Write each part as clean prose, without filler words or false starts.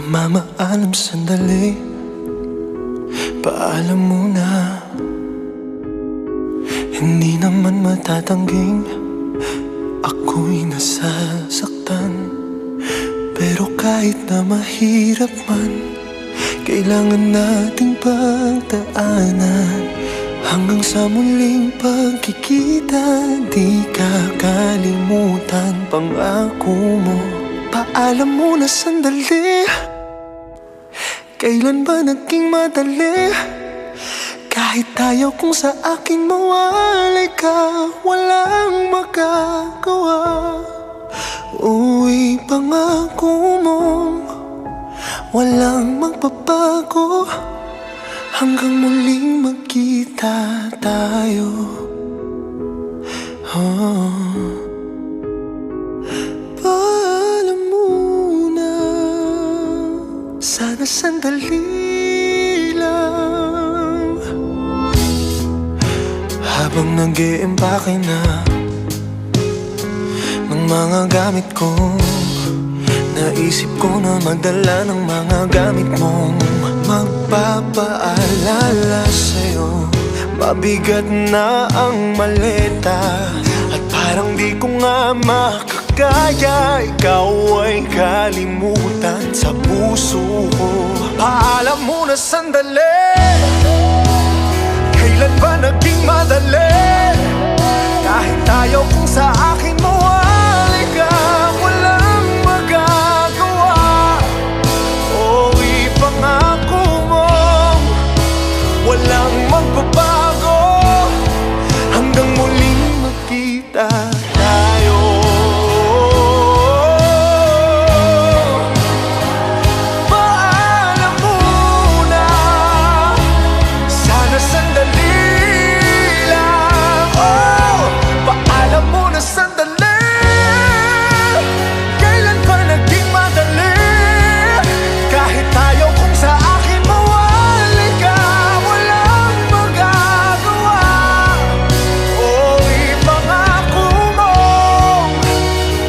Mamaalam sandali, paalam muna. Hindi naman matatangging ako'y nasasaktan. Pero kahit na mahirap man, kailangan nating pagdaanan. Hanggang sa muling pagkikita, di kakalimutan pangako mo. Paalam muna sandali, kailan ba naging madali? Kahit ayaw kong sa akin mawalay ka, walang magagawa. Uy, pangako mo, walang magbabago. Hanggang muling magkita tayo. Paalam muna, sana sandali lang. Habang nag-iimpake na ng mga gamit ko, naisip ko na magdala ng mga gamit mong magpapaalala sa'yo. Mabigat na ang maleta at parang di ko nga makakaya. Ikaw ay kalimutan sa puso ko. Paalam muna sandali, kailan ba naging madali? Kahit ayaw kong sa akin mawalay ka, walang magagawa. O ipangako mo, walang magbabago. Hanggang muling magkita tayo. Paalam muna, sana sandali lang. Oh, paalam muna sandali, kailan ba naging madali? Kahit ayaw kong sa akin mawalay ka, walang magagawa. O ipangako mo,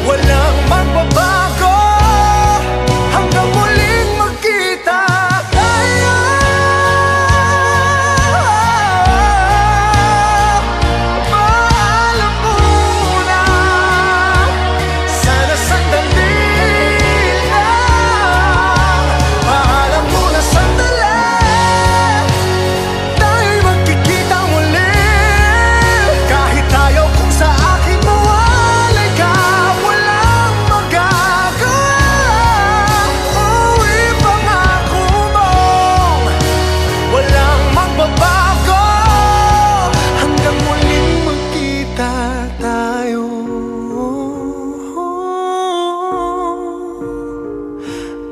walang magbabago. Hanggang muling magkita tayo. Paalam muna, sana sandali lang. Paalam muna sandali, tayo'y magkikita muli. Kahit ayaw kong sa akin mawalay ka, walang magagawa. O ipangako mo, walang magbabago. Hanggang muling magkita tayo.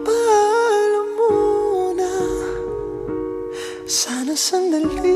Paalam muna, sana sandali